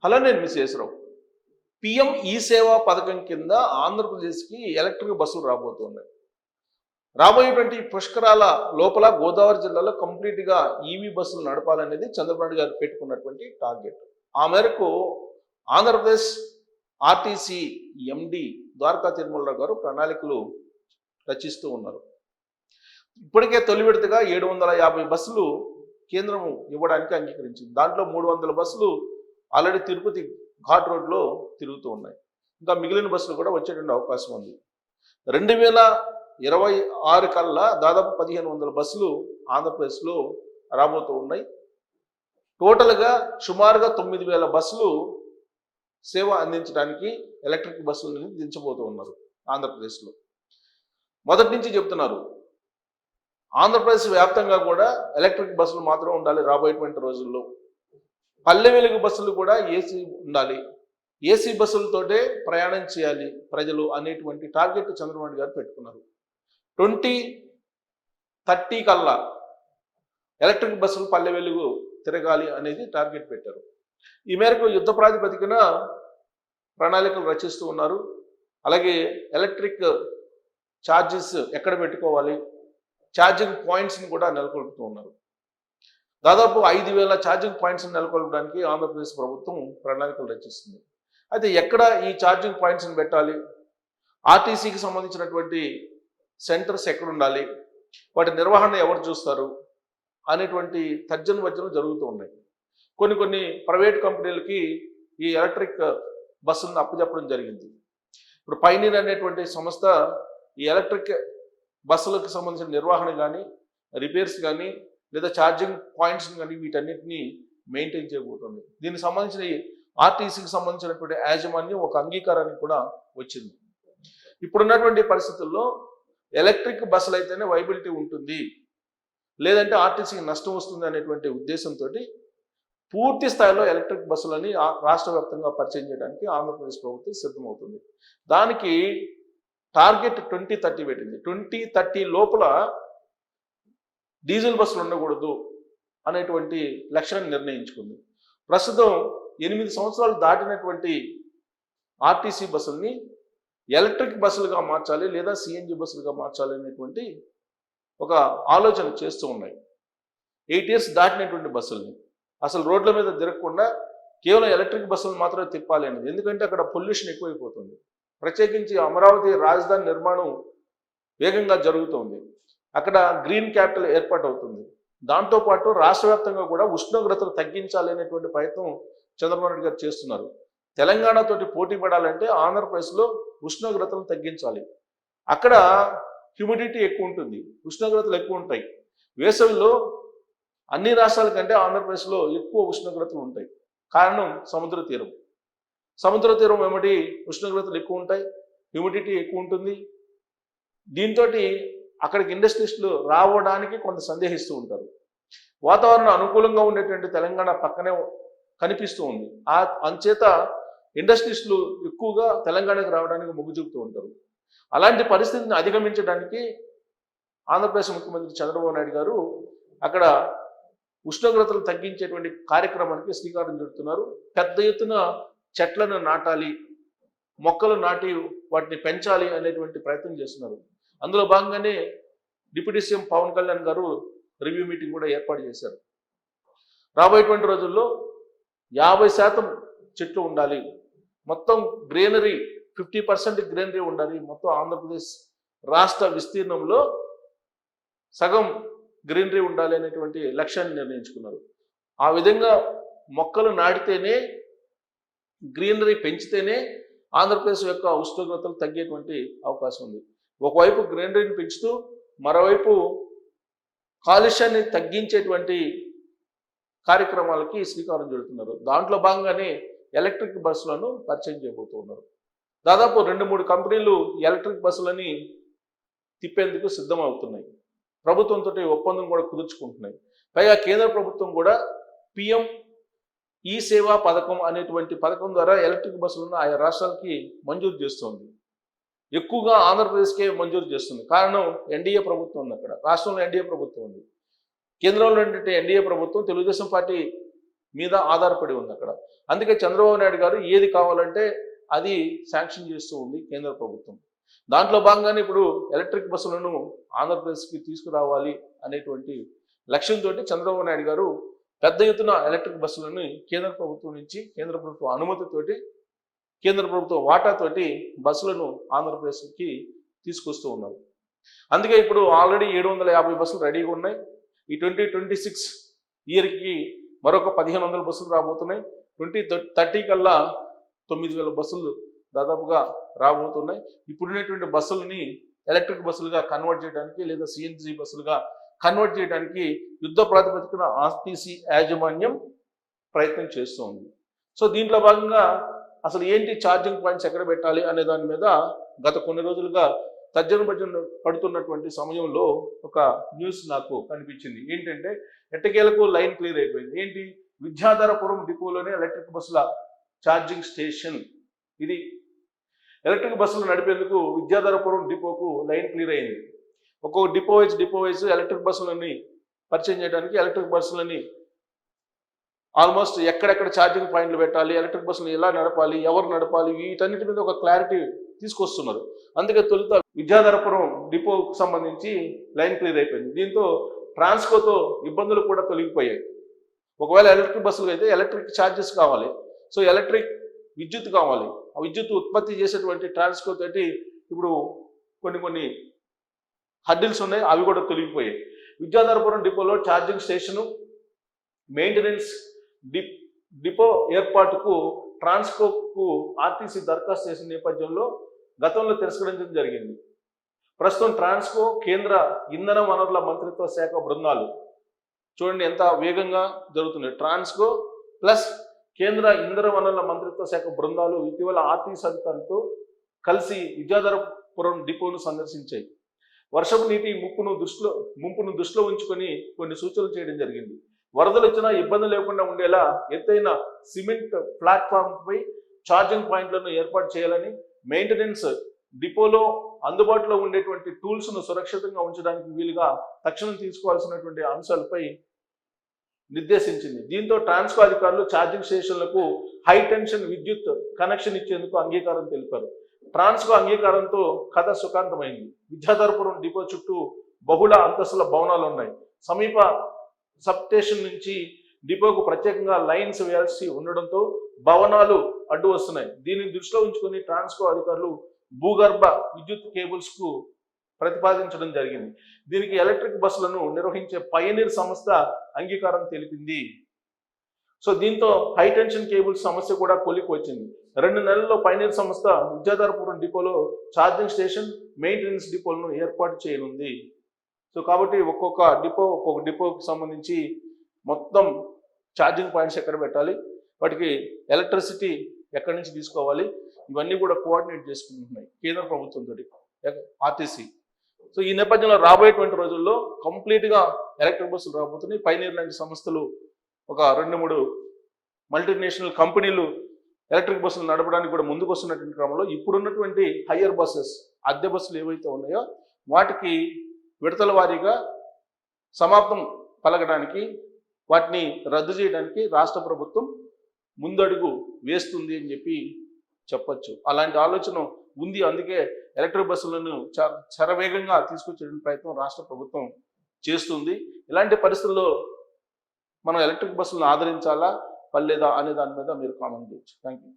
Hello, నేను miss చేసరావు. PM ఈ సేవా పథకం కింద ఆంధ్రప్రదేశ్కి ఎలక్ట్రిక్ బస్సులు రాబోతున్నాయి. రాబోయేటువంటి పుష్కరాల లోపల గోదావరి జిల్లాలో కంప్లీట్గా ఈవీ బస్సులు నడపాలనేది చంద్రబాబు నాయుడు గారు పెట్టుకున్నటువంటి టార్గెట్. ఆ మేరకు ఆంధ్రప్రదేశ్ ఆర్టీసీ ఎండి ద్వారకా తిరుమలరావు గారు ప్రణాళికలు రచిస్తూ ఉన్నారు. ఇప్పటికే తొలి విడతగా 750 బస్సులు కేంద్రం ఇవ్వడానికి అంగీకరించింది. దాంట్లో 300 బస్సులు ఆల్రెడీ తిరుపతి ఘాట్ రోడ్లో తిరుగుతూ ఉన్నాయి. ఇంకా మిగిలిన బస్సులు కూడా వచ్చేటువంటి అవకాశం ఉంది. 2026 కల్లా దాదాపు 1500 బస్సులు ఆంధ్రప్రదేశ్లో రాబోతూ ఉన్నాయి. టోటల్గా సుమారుగా 9000 బస్సులు సేవ అందించడానికి ఎలక్ట్రిక్ బస్సులను దించబోతూ ఉన్నారు ఆంధ్రప్రదేశ్లో. మొదటి నుంచి చెప్తున్నారు, ఆంధ్రప్రదేశ్ వ్యాప్తంగా కూడా ఎలక్ట్రిక్ బస్సులు మాత్రం ఉండాలి. రాబోయేటువంటి రోజుల్లో పల్లె వెలుగు బస్సులు కూడా ఏసీ ఉండాలి, ఏసీ బస్సులతోటే ప్రయాణం చేయాలి ప్రజలు అనేటువంటి టార్గెట్ చంద్రబాబు గారు పెట్టుకున్నారు. 2030 కల్లా ఎలక్ట్రిక్ బస్సులు పల్లె వెలుగు తిరగాలి అనేది టార్గెట్ పెట్టారు. ఈ మేరకు యుద్ధ ప్రాతిపదికన ప్రణాళికలు రచిస్తూ ఉన్నారు. అలాగే ఎలక్ట్రిక్ ఛార్జెస్ ఎక్కడ పెట్టుకోవాలి, ఛార్జింగ్ పాయింట్స్ని కూడా నెలకొల్పుతూ ఉన్నారు. దాదాపు 5000 ఛార్జింగ్ పాయింట్స్ని నెలకొల్పడానికి ఆంధ్రప్రదేశ్ ప్రభుత్వం ప్రణాళికలు రచిస్తుంది. అయితే ఎక్కడ ఈ ఛార్జింగ్ పాయింట్స్ని పెట్టాలి, ఆర్టీసీకి సంబంధించినటువంటి సెంటర్స్ ఎక్కడ ఉండాలి, వాటి నిర్వహణ ఎవరు చూస్తారు అనేటువంటి తర్జన భర్జనలు జరుగుతూ ఉన్నాయి. కొన్ని ప్రైవేట్ కంపెనీలకి ఈ ఎలక్ట్రిక్ బస్సులను అప్పచెప్పడం జరిగింది. ఇప్పుడు పైనీర్ అనేటువంటి సంస్థ ఈ ఎలక్ట్రిక్ బస్సులకు సంబంధించిన నిర్వహణ కానీ, రిపేర్స్ కానీ, లేదా ఛార్జింగ్ పాయింట్స్ కానీ వీటన్నిటిని మెయింటైన్ చేయబోతుంది. దీనికి సంబంధించిన ఆర్టీసీకి సంబంధించినటువంటి యాజమాన్యం ఒక అంగీకారానికి కూడా వచ్చింది. ఇప్పుడున్నటువంటి పరిస్థితుల్లో ఎలక్ట్రిక్ బస్సులు అయితేనే వైబిలిటీ ఉంటుంది, లేదంటే ఆర్టీసీకి నష్టం వస్తుంది అనేటువంటి ఉద్దేశంతో పూర్తి స్థాయిలో ఎలక్ట్రిక్ బస్సులని రాష్ట్ర వ్యాప్తంగా పరిచయం చేయడానికి ఆంధ్రప్రదేశ్ ప్రభుత్వం సిద్ధమవుతుంది. దానికి టార్గెట్ 2030 పెట్టింది. 2030 లోపల డీజిల్ బస్సులు ఉండకూడదు అనేటువంటి లక్ష్యాన్ని నిర్ణయించుకుంది. ప్రస్తుతం 8 సంవత్సరాలు దాటినటువంటి ఆర్టీసీ బస్సుల్ని ఎలక్ట్రిక్ బస్సులుగా మార్చాలి, లేదా సిఎన్జి బస్సులుగా మార్చాలి అనేటువంటి ఒక ఆలోచన చేస్తూ ఉన్నాయి. 8 years దాటినటువంటి బస్సుల్ని అసలు రోడ్ల మీద తిరగకుండా కేవలం ఎలక్ట్రిక్ బస్సులు మాత్రమే తిప్పాలి అనేది. ఎందుకంటే అక్కడ పొల్యూషన్ ఎక్కువైపోతుంది. ప్రత్యేకించి అమరావతి రాజధాని నిర్మాణం వేగంగా జరుగుతుంది. అక్కడ గ్రీన్ క్యాపిటల్ ఏర్పాటు అవుతుంది. దాంతోపాటు రాష్ట్ర వ్యాప్తంగా కూడా ఉష్ణోగ్రతలు తగ్గించాలి అనేటువంటి ప్రయత్నం చంద్రబాబు నాయుడు గారు చేస్తున్నారు. తెలంగాణతోటి పోటీ పడాలంటే ఆంధ్రప్రదేశ్లో ఉష్ణోగ్రతలు తగ్గించాలి. అక్కడ హ్యూమిడిటీ ఎక్కువ ఉంటుంది, ఉష్ణోగ్రతలు ఎక్కువ ఉంటాయి. వేసవిలో అన్ని రాష్ట్రాల కంటే ఆంధ్రప్రదేశ్లో ఎక్కువ ఉష్ణోగ్రతలు ఉంటాయి. కారణం సముద్ర తీరం. సముద్ర తీరం వెంబడి ఉష్ణోగ్రతలు ఎక్కువ ఉంటాయి, హ్యూమిడిటీ ఎక్కువ ఉంటుంది. దీంతో అక్కడికి ఇండస్ట్రీస్లు రావడానికి కొంత సందేహిస్తూ ఉంటారు. వాతావరణం అనుకూలంగా ఉండేటువంటి తెలంగాణ పక్కనే కనిపిస్తూ ఉంది. అంచేత ఇండస్ట్రీస్లు ఎక్కువగా తెలంగాణకు రావడానికి మొగ్గు చూపుతూ ఉంటారు. అలాంటి పరిస్థితిని అధిగమించడానికి ఆంధ్రప్రదేశ్ ముఖ్యమంత్రి చంద్రబాబు నాయుడు గారు అక్కడ ఉష్ణోగ్రతలు తగ్గించేటువంటి కార్యక్రమానికి శ్రీకారం చుడుతున్నారు. పెద్ద ఎత్తున చెట్లను నాటాలి, మొక్కలు నాటి వాటిని పెంచాలి అనేటువంటి ప్రయత్నం చేస్తున్నారు. అందులో భాగంగానే డిప్యూటీ సీఎం పవన్ కళ్యాణ్ గారు రివ్యూ మీటింగ్ కూడా ఏర్పాటు చేశారు. రాబోయేటువంటి రోజుల్లో 50% చెట్లు ఉండాలి, మొత్తం గ్రీనరీ 50% గ్రీనరీ ఉండాలి, మొత్తం ఆంధ్రప్రదేశ్ రాష్ట్ర విస్తీర్ణంలో సగం గ్రీనరీ ఉండాలి అనేటువంటి లక్ష్యాన్ని నిర్ణయించుకున్నారు. ఆ విధంగా మొక్కలు నాటితేనే, గ్రీనరీ పెంచితేనే ఆంధ్రప్రదేశ్ యొక్క ఉష్ణోగ్రతలు తగ్గేటువంటి అవకాశం ఉంది. ఒకవైపు గ్రీనరీని పెంచుతూ మరోవైపు కాలుష్యాన్ని తగ్గించేటువంటి కార్యక్రమాలకి శ్రీకారం చుడుతున్నారు. దాంట్లో భాగంగానే ఎలక్ట్రిక్ బస్సులను పరిచయం చేయబోతున్నారు. దాదాపు 2-3 కంపెనీలు ఎలక్ట్రిక్ బస్సులని తిప్పేందుకు సిద్ధమవుతున్నాయి. ప్రభుత్వంతో ఒప్పందం కూడా కుదుర్చుకుంటున్నాయి. పైగా కేంద్ర ప్రభుత్వం కూడా పిఎం ఈ సేవా పథకం అనేటువంటి పథకం ద్వారా ఎలక్ట్రిక్ బస్సులను ఆయా రాష్ట్రాలకి మంజూరు చేస్తుంది. ఎక్కువగా ఆంధ్రప్రదేశ్కే మంజూరు చేస్తుంది. కారణం ఎన్డీఏ ప్రభుత్వం ఉంది. అక్కడ రాష్ట్రంలో ఎన్డీఏ ప్రభుత్వం ఉంది. కేంద్రంలో ఎన్డీఏ ప్రభుత్వం తెలుగుదేశం పార్టీ మీద ఆధారపడి ఉంది అక్కడ. అందుకే చంద్రబాబు నాయుడు గారు ఏది కావాలంటే అది శాంక్షన్ చేస్తూ ఉంది కేంద్ర ప్రభుత్వం. దాంట్లో భాగంగానే ఇప్పుడు ఎలక్ట్రిక్ బస్సులను ఆంధ్రప్రదేశ్కి తీసుకురావాలి అనేటువంటి లక్ష్యంతో చంద్రబాబు నాయుడు గారు పెద్ద ఎత్తున ఎలక్ట్రిక్ బస్సులను కేంద్ర ప్రభుత్వం నుంచి కేంద్ర ప్రభుత్వ అనుమతితోటి కేంద్ర ప్రభుత్వ వాటాతోటి బస్సులను ఆంధ్రప్రదేశ్కి తీసుకొస్తూ ఉన్నారు. అందుకే ఇప్పుడు ఆల్రెడీ 750 బస్సులు రెడీగా ఉన్నాయి. ఈ 2026 ఇయర్కి మరొక 1500 బస్సులు రాబోతున్నాయి. 2030 కల్లా 9000 బస్సులు దాదాపుగా రాబోతున్నాయి. ఇప్పుడున్నటువంటి బస్సులని ఎలక్ట్రిక్ బస్సులుగా కన్వర్ట్ చేయడానికి లేదా సిఎన్జి బస్సులుగా కన్వర్ట్ చేయడానికి యుద్ధ ప్రాతిపదికన ఆర్టీసీ యాజమాన్యం ప్రయత్నం చేస్తూ ఉంది. సో దీంట్లో భాగంగా అసలు ఏంటి ఛార్జింగ్ పాయింట్స్ ఎక్కడ పెట్టాలి అనే దాని మీద గత కొన్ని రోజులుగా తర్జన భర్జన పడుతున్నటువంటి సమయంలో ఒక న్యూస్ నాకు కనిపించింది. ఏంటంటే ఎట్టకేలకు లైన్ క్లియర్ అయిపోయింది. ఏంటి, విద్యాధరపురం డిపోలోనే ఎలక్ట్రిక్ బస్సుల ఛార్జింగ్ స్టేషన్. ఇది ఎలక్ట్రిక్ బస్సులు నడిపేందుకు విద్యాధరపురం డిపోకు లైన్ క్లియర్ అయింది. ఒక్కొక్క డిపో వైజ్ ఎలక్ట్రిక్ బస్సులని పరిచయం చేయడానికి ఎలక్ట్రిక్ బస్సులని ఆల్మోస్ట్ ఎక్కడెక్కడ ఛార్జింగ్ పాయింట్లు పెట్టాలి, ఎలక్ట్రిక్ బస్సులు ఎలా నడపాలి, ఎవరు నడపాలి, వీటన్నిటి మీద ఒక క్లారిటీ తీసుకొస్తున్నారు. అందుకే తొలుత విద్యాధరపురం డిపోకు సంబంధించి లైన్ క్లియర్ అయిపోయింది. దీంతో ట్రాన్స్కోతో ఇబ్బందులు కూడా తొలగిపోయాయి. ఒకవేళ ఎలక్ట్రిక్ బస్సులు అయితే ఎలక్ట్రిక్ ఛార్జెస్ కావాలి, సో ఎలక్ట్రిక్ విద్యుత్ కావాలి. ఆ విద్యుత్ ఉత్పత్తి చేసేటువంటి ట్రాన్స్కో తోటి ఇప్పుడు కొన్ని హడ్డిల్స్ ఉన్నాయి, అవి కూడా తొలగిపోయాయి. విద్యాధరపురం డిపోలో ఛార్జింగ్ స్టేషను మెయింటెనెన్స్ డిపో ఏర్పాటుకు ట్రాన్స్కోకు ఆర్టీసీ దరఖాస్తు చేసిన నేపథ్యంలో గతంలో తిరస్కరించడం జరిగింది. ప్రస్తుతం ట్రాన్స్కో కేంద్ర ఇంధన వనరుల మంత్రిత్వ శాఖ బృందాలు చూడండి ఎంత వేగంగా జరుగుతుంది. ట్రాన్స్కో ప్లస్ కేంద్ర ఇంధన వనరుల మంత్రిత్వ శాఖ బృందాలు ఇటీవల ఆర్టీసీ అధికారులతో కలిసి విద్యాధరపురం డిపోను సందర్శించాయి. వర్షపు నీటి ముంపును దృష్టిలో ఉంచుకొని కొన్ని సూచనలు చేయడం జరిగింది. వరదలు వచ్చినా ఇబ్బంది లేకుండా ఉండేలా ఎత్తైన సిమెంట్ ప్లాట్ఫామ్పై ఛార్జింగ్ పాయింట్లను ఏర్పాటు చేయాలని, మెయింటెనెన్స్ డిపోలో అందుబాటులో ఉండేటువంటి టూల్స్ను సురక్షితంగా ఉంచడానికి వీలుగా తక్షణం తీసుకోవాల్సినటువంటి అంశాలపై నిర్దేశించింది. దీంతో ట్రాన్స్కో అధికారులు ఛార్జింగ్ స్టేషన్లకు హై టెన్షన్ విద్యుత్ కనెక్షన్ ఇచ్చేందుకు అంగీకారం తెలిపారు. ట్రాన్స్కో అంగీకారంతో కథ సుఖాంతమైంది. విద్యాధరపురం డిపో చుట్టూ బహుళ అంతస్తుల భవనాలు ఉన్నాయి. సమీప సబ్ స్టేషన్ నుంచి డిపోకు ప్రత్యేకంగా లైన్స్ వేయాల్సి ఉండడంతో భవనాలు అడ్డు వస్తున్నాయి. దీనిని దృష్టిలో ఉంచుకొని ట్రాన్స్కో అధికారులు భూగర్భ విద్యుత్ కేబుల్స్ కు ప్రతిపాదించడం జరిగింది. దీనికి ఎలక్ట్రిక్ బస్సులను నిర్వహించే పయనీర్ సంస్థ అంగీకారం తెలిపింది. సో దీంతో హై టెన్షన్ కేబుల్స్ సమస్య కూడా కొలికి వచ్చింది. 2 నెలల్లో పయనీర్ సంస్థ విద్యాధరపురం డిపోలో ఛార్జింగ్ స్టేషన్ మెయింటెనెన్స్ డిపోలను ఏర్పాటు చేయనుంది. సో కాబట్టి ఒక్కొక్క డిపోకి సంబంధించి మొత్తం ఛార్జింగ్ పాయింట్స్ ఎక్కడ పెట్టాలి, వాటికి ఎలక్ట్రిసిటీ ఎక్కడి నుంచి తీసుకోవాలి, ఇవన్నీ కూడా కోఆర్డినేట్ చేసుకుంటున్నాయి కేంద్ర ప్రభుత్వంతో ఆర్టీసీ. సో ఈ నేపథ్యంలో రాబోయేటువంటి రోజుల్లో కంప్లీట్గా ఎలక్ట్రిక్ బస్సులు రాబోతున్నాయి. పైనీర్ లాంటి సంస్థలు ఒక 2-3 మల్టీనేషనల్ కంపెనీలు ఎలక్ట్రిక్ బస్సులు నడపడానికి కూడా ముందుకు వస్తున్నటువంటి క్రమంలో ఇప్పుడున్నటువంటి హయ్యర్ బస్సెస్ అద్దె బస్సులు ఏవైతే ఉన్నాయో వాటికి విడతల వారీగా సమాప్తం పలకడానికి, వాటిని రద్దు చేయడానికి రాష్ట్ర ప్రభుత్వం ముందడుగు వేస్తుంది అని చెప్పొచ్చు. అలాంటి ఆలోచన ఉంది. అందుకే ఎలక్ట్రిక్ బస్సులను శరవేగంగా తీసుకొచ్చే ప్రయత్నం రాష్ట్ర ప్రభుత్వం చేస్తుంది. ఇలాంటి పరిస్థితుల్లో మనం ఎలక్ట్రిక్ బస్సులను ఆదరించాలా పర్లేదా అనే దాని మీద మీరు కామెంట్ చేయొచ్చు. Thank you.